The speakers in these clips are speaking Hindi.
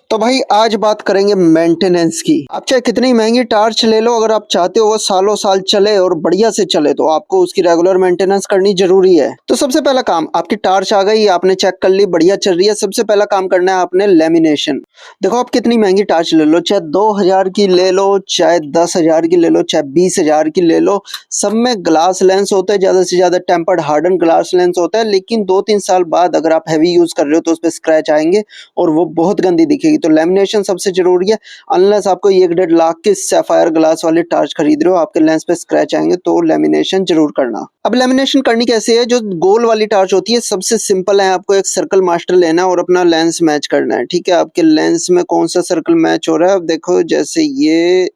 तो भाई आज बात करेंगे मेंटेनेंस की। आप चाहे कितनी महंगी टार्च ले लो, अगर आप चाहते हो वो सालों साल चले और बढ़िया से चले तो आपको उसकी रेगुलर मेंटेनेंस करनी जरूरी है। तो सबसे पहला काम, आपकी टार्च आ गई, आपने चेक कर ली बढ़िया चल रही है, सबसे पहला काम करना है आपने लेमिनेशन। देखो आप कितनी महंगी टार्च ले लो, चाहे 2000 की ले लो, चाहे 10,000 की ले लो, चाहे 20,000 की ले लो, सब में ग्लास लेंस होता है, ज्यादा से ज्यादा टेम्पर्ड हार्डन ग्लास लेंस होता है। लेकिन 2-3 साल बाद अगर आप हैवी यूज कर रहे हो तो उस पर स्क्रैच आएंगे और वो बहुत गंदी दिखेगी। तो लेमिनेशन सबसे जरूरी है। अनलेस आपको 1-1.5 लाख के सैफायर ग्लास वाले टार्च खरीद रहे हो, आपके लेंस पे स्क्रैच आएंगे, तो लेमिनेशन जरूर करना। अब लेमिनेशन करनी कैसे है? जो गोल वाली टार्च होती है सबसे सिंपल है, आपको एक सर्कल मास्टर लेना है और अपना लेंस मैच करना है। ठीक है, आपके लेंस में कौन सा सर्कल मैच हो रहा है, अब देखो जैसे ये,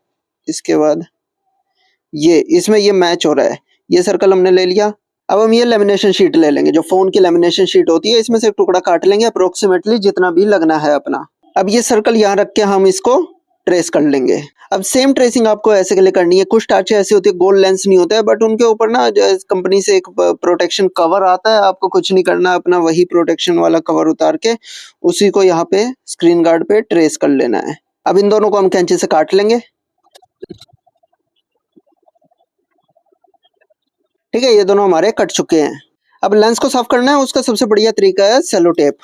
इसके बाद ये, इसमें ये मैच हो रहा है, ये सर्कल हमने ले लिया। अब हम ये लेमिनेशन शीट ले लेंगे, जो फोन की लेमिनेशन शीट होती है, इसमें से एक टुकड़ा काट लेंगे अप्रोक्सीमेटली जितना भी लगना है अपना। अब ये सर्कल यहाँ रख के हम इसको ट्रेस कर लेंगे। अब सेम ट्रेसिंग आपको ऐसे के लिए करनी है। कुछ टार्चें ऐसी होती है गोल लेंस नहीं होता है, बट उनके ऊपर ना कंपनी से एक प्रोटेक्शन कवर आता है, आपको कुछ नहीं करना, अपना वही प्रोटेक्शन वाला कवर उतार के उसी को यहाँ पे स्क्रीन गार्ड पे ट्रेस कर लेना है। अब इन दोनों को हम कैंची से काट लेंगे। ठीक है, ये दोनों हमारे कट चुके हैं। अब लेंस को साफ करना है, उसका सबसे बढ़िया तरीका है सेलो टेप।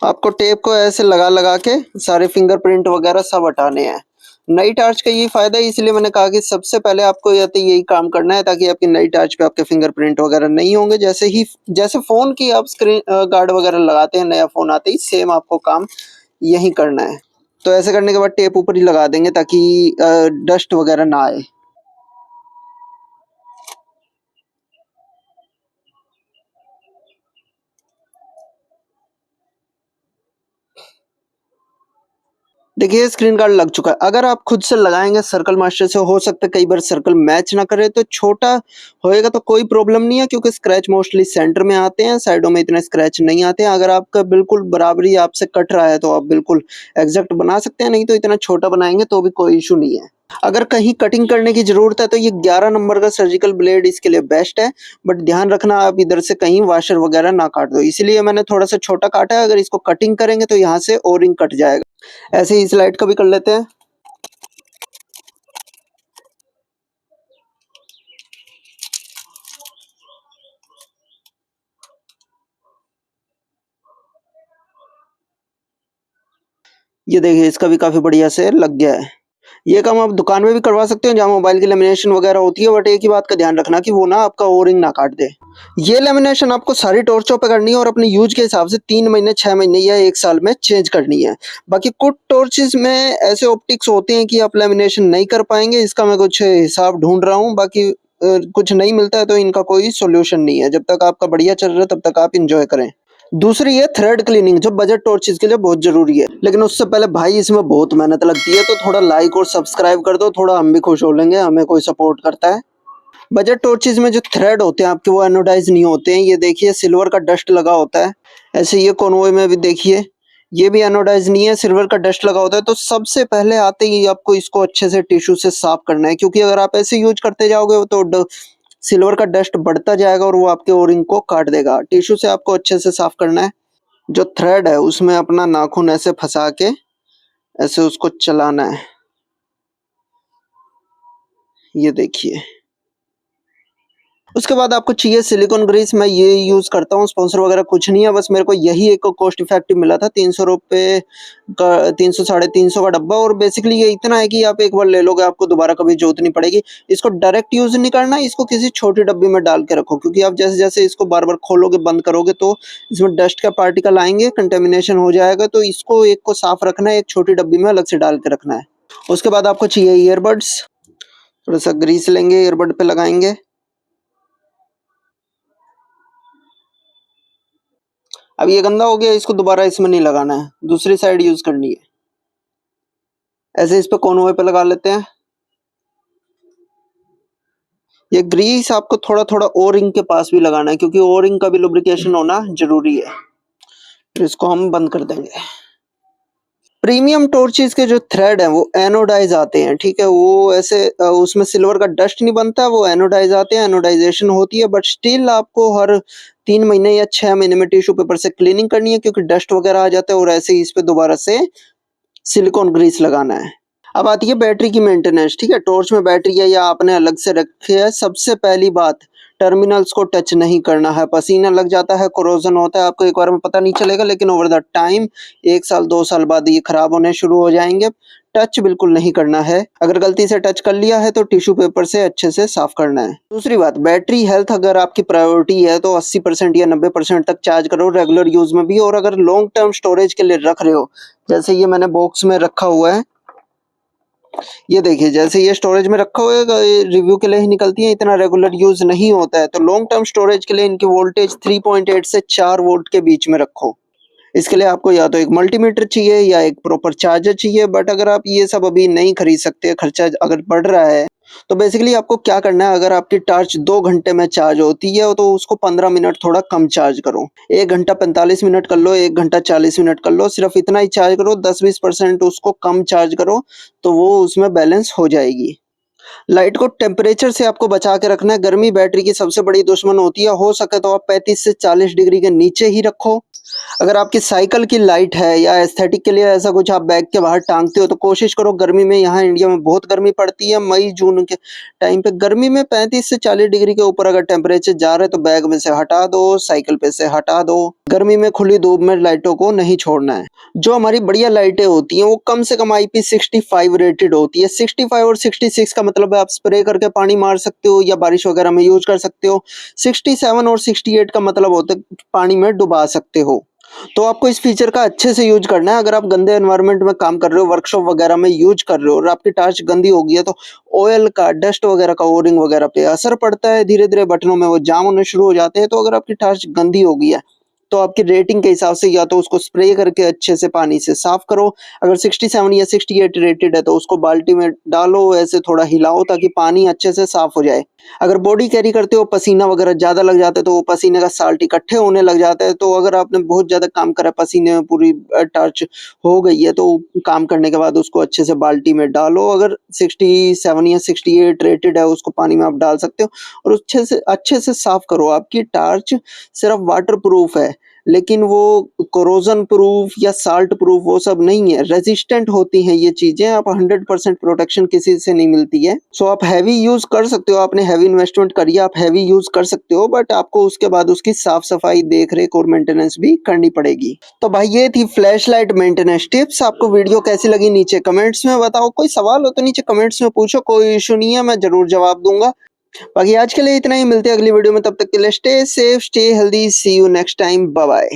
आपको टेप को ऐसे लगा लगा के सारे फिंगरप्रिंट वगैरह सब हटाने हैं। नई टार्च का ये फायदा है, इसलिए मैंने कहा कि सबसे पहले आपको या तो यही काम करना है ताकि आपकी नई टार्च पे आपके फिंगरप्रिंट वगैरह नहीं होंगे। जैसे फोन की आप स्क्रीन गार्ड वगैरह लगाते हैं नया फोन आते ही, सेम आपको काम यही करना है। तो ऐसे करने के बाद टेप ऊपर ही लगा देंगे ताकि डस्ट वगैरह ना आए। देखिए स्क्रीन गार्ड लग चुका है। अगर आप खुद से लगाएंगे सर्कल मास्टर से, हो सकता है कई बार सर्कल मैच ना करे, तो छोटा होएगा तो कोई प्रॉब्लम नहीं है, क्योंकि स्क्रैच मोस्टली सेंटर में आते हैं, साइडों में इतने स्क्रैच नहीं आते हैं। अगर आपका बिल्कुल बराबरी आपसे कट रहा है तो आप बिल्कुल एग्जैक्ट बना सकते हैं, नहीं तो इतना छोटा बनाएंगे तो भी कोई इशू नहीं है। अगर कहीं कटिंग करने की जरूरत है तो ये 11 नंबर का सर्जिकल ब्लेड इसके लिए बेस्ट है। बट ध्यान रखना आप इधर से कहीं वाशर वगैरह ना काट दो, इसलिए मैंने थोड़ा सा छोटा काटा है। अगर इसको कटिंग करेंगे तो यहाँ से ओरिंग कट जाएगा। ऐसे ही इस लाइट का भी कर लेते हैं। ये देखिए इसका भी काफी बढ़िया से लग गया है। ये काम आप दुकान में भी करवा सकते हो जहाँ मोबाइल की लेमिनेशन वगैरह होती है, बट एक ही बात का ध्यान रखना कि वो ना आपका ओरिंग ना काट दे। ये लेमिनेशन आपको सारी टॉर्चों पे करनी है और अपने यूज के हिसाब से 3 महीने, 6 महीने या 1 साल में चेंज करनी है। बाकी कुछ टॉर्चेस में ऐसे ऑप्टिक्स होते हैं कि आप लेमिनेशन नहीं कर पाएंगे, इसका मैं कुछ हिसाब ढूंढ रहा हूँ। बाकी कुछ नहीं मिलता है तो इनका कोई सोल्यूशन नहीं है। जब तक आपका बढ़िया चल रहा है तब तक आप इंजॉय करें। दूसरी है थ्रेड क्लीनिंग, जो बजट टॉर्चेस के लिए बहुत जरूरी है। लेकिन उससे पहले भाई इसमें बहुत मेहनत लगती है, तो थोड़ा लाइक और सब्सक्राइब कर दो, थोड़ा हम भी खुश हो लेंगे, हमें कोई सपोर्ट करता है। बजट टॉर्चेस में जो थ्रेड होते हैं आपके, वो एनोडाइज नहीं होते हैं। ये देखिए सिल्वर का डस्ट लगा होता है। ऐसे ये कॉन्वॉय में भी देखिए, ये भी एनोडाइज नहीं है, सिल्वर का डस्ट लगा होता है। तो सबसे पहले आते ही आपको इसको अच्छे से टिश्यू से साफ करना है, क्योंकि अगर आप ऐसे यूज करते जाओगे तो सिल्वर का डस्ट बढ़ता जाएगा और वो आपके ओरिंग को काट देगा। टिश्यू से आपको अच्छे से साफ करना है। जो थ्रेड है उसमें अपना नाखून ऐसे फंसा के ऐसे उसको चलाना है। ये देखिए, उसके बाद आपको चाहिए सिलिकॉन ग्रीस। मैं ये यूज करता हूँ, स्पॉन्सर वगैरह कुछ नहीं है, बस मेरे को यही एक कॉस्ट इफेक्टिव मिला था, 300 रुपये का, 300 350 का डब्बा। और बेसिकली ये इतना है कि आप एक बार ले लोगे आपको दोबारा कभी जरूरत नहीं पड़ेगी। इसको डायरेक्ट यूज नहीं करना, इसको किसी छोटी डब्बी में डाल के रखो, क्योंकि आप जैसे जैसे इसको बार बार खोलोगे बंद करोगे तो इसमें डस्ट का पार्टिकल आएंगे, कंटेमिनेशन हो जाएगा। तो इसको एक को साफ रखना है, एक छोटी डब्बी में अलग से डाल के रखना है। उसके बाद आपको चाहिए ईयरबड्स। थोड़ा सा ग्रीस लेंगे, ईयरबड पे लगाएंगे। अब ये गंदा हो गया, इसको दोबारा इसमें नहीं लगाना है, दूसरी साइड यूज करनी है। ऐसे इस पे कॉन्वॉय पे लगा लेते हैं। ये ग्रीस आपको थोड़ा थोड़ा ओ रिंग के पास भी लगाना है, क्योंकि ओ रिंग का भी लुब्रिकेशन होना जरूरी है। तो इसको हम बंद कर देंगे। प्रीमियम टॉर्चेस के जो थ्रेड है वो एनोडाइज आते हैं। ठीक है, वो ऐसे उसमें सिल्वर का डस्ट नहीं बनता, वो एनोडाइज आते हैं, एनोडाइजेशन होती है। बट स्टिल आपको हर 3 महीने या 6 महीने में टिश्यू पेपर से क्लीनिंग करनी है, क्योंकि डस्ट वगैरह आ जाता है और ऐसे ही इस पे दोबारा से सिलिकॉन ग्रीस लगाना है। अब आती है बैटरी की मेंटेनेंस। ठीक है, टॉर्च में बैटरी है या आपने अलग से रखी है, सबसे पहली बात टर्मिनल्स को टच नहीं करना है। पसीना लग जाता है, कोरोजन होता है, आपको एक बार में पता नहीं चलेगा, लेकिन ओवर द टाइम 1 साल 2 साल बाद ये खराब होने शुरू हो जाएंगे। टच बिल्कुल नहीं करना है। अगर गलती से टच कर लिया है तो टिश्यू पेपर से अच्छे से साफ करना है। दूसरी बात, बैटरी हेल्थ अगर आपकी प्रायोरिटी है तो 80% या 90% तक चार्ज करो रेगुलर यूज में भी। और अगर लॉन्ग टर्म स्टोरेज के लिए रख रहे हो, जैसे ये मैंने बॉक्स में रखा हुआ है, ये देखिए जैसे ये स्टोरेज में रखा हुआ है, ये रिव्यू के लिए ही निकलती है, इतना रेगुलर यूज नहीं होता है। तो लॉन्ग टर्म स्टोरेज के लिए इनकी वोल्टेज 3.8 से 4 वोल्ट के बीच में रखो। इसके लिए आपको या तो एक मल्टीमीटर चाहिए या एक प्रॉपर चार्जर चाहिए। बट अगर आप ये सब अभी नहीं खरीद सकते, खर्चा अगर बढ़ रहा है, तो बेसिकली आपको क्या करना है, अगर आपकी टॉर्च 2 घंटे में चार्ज होती है तो उसको 15 मिनट थोड़ा कम चार्ज करो। 1 घंटा 45 मिनट कर लो, 1 घंटा 40 मिनट कर लो, सिर्फ इतना ही चार्ज करो। 10-20% उसको कम चार्ज करो तो वो उसमें बैलेंस हो जाएगी। लाइट को टेम्परेचर से आपको बचा के रखना है। गर्मी बैटरी की सबसे बड़ी दुश्मन होती है। हो सके तो आप 35 से 40 डिग्री के नीचे ही रखो। अगर आपकी साइकिल की लाइट है या एस्थेटिक के लिए ऐसा कुछ आप बैग के बाहर टांगते हो, तो कोशिश करो गर्मी में, यहाँ इंडिया में बहुत गर्मी पड़ती है, मई जून के टाइम पे गर्मी में 35 से 40 डिग्री के ऊपर अगर टेम्परेचर जा रहा है तो बैग में से हटा दो, साइकिल पे से हटा दो। गर्मी में खुली धूप में लाइटों को नहीं छोड़ना है। जो हमारी बढ़िया लाइटें होती हैं वो कम से कम IP65 रेटेड होती है। 65 और 66 का मतलब है आप स्प्रे करके पानी मार सकते हो या बारिश वगैरह में यूज कर सकते हो। 67 और 68 का मतलब होता है पानी में डुबा सकते हो। तो आपको इस फीचर का अच्छे से यूज करना है। अगर आप गंदे एनवायरनमेंट में काम कर रहे हो, वर्कशॉप वगैरह में यूज कर रहे हो और आपकी टॉर्च गंदी हो गई है, तो ऑयल का, डस्ट वगैरह का, ओरिंग वगैरह पे असर पड़ता है। धीरे धीरे बटनों में वो जाम होने शुरू हो जाते हैं। तो अगर आपकी टॉर्च गंदी हो गई है तो आपकी रेटिंग के हिसाब से या तो उसको स्प्रे करके अच्छे से पानी से साफ करो। अगर 67 या 68 रेटेड है तो उसको बाल्टी में डालो, ऐसे थोड़ा हिलाओ ताकि पानी अच्छे से साफ हो जाए। अगर बॉडी कैरी करते हो, पसीना वगैरह ज्यादा लग जाता है तो वो पसीने का साल्ट इकट्ठे होने लग जाता है। तो अगर आपने बहुत ज्यादा काम करा, पसीने में पूरी टॉर्च हो गई है, तो काम करने के बाद उसको अच्छे से बाल्टी में डालो। अगर 67 या 68 रेटेड है उसको पानी में आप डाल सकते हो और अच्छे से साफ करो। आपकी टॉर्च सिर्फ वाटर प्रूफ है, लेकिन वो कोरोजन प्रूफ या साल्ट प्रूफ वो सब नहीं है। रेजिस्टेंट होती हैं ये चीजें। आप 100% प्रोटेक्शन किसी से नहीं मिलती है। सो आप हैवी यूज कर सकते हो, आपने हैवी इन्वेस्टमेंट करी, आप हैवी यूज कर सकते हो, बट आपको उसके बाद उसकी साफ सफाई, देख रेख और मेंटेनेंस भी करनी पड़ेगी। तो भाई ये थी फ्लैश लाइट मेंटेनेंस टिप्स। आपको वीडियो कैसी लगी नीचे कमेंट्स में बताओ। कोई सवाल हो तो नीचे कमेंट्स में पूछो, कोई इशू नहीं है, मैं जरूर जवाब दूंगा। बाकी आज के लिए इतना ही, मिलते हैं अगली वीडियो में। तब तक के लिए stay safe, stay healthy, see you next time, bye bye.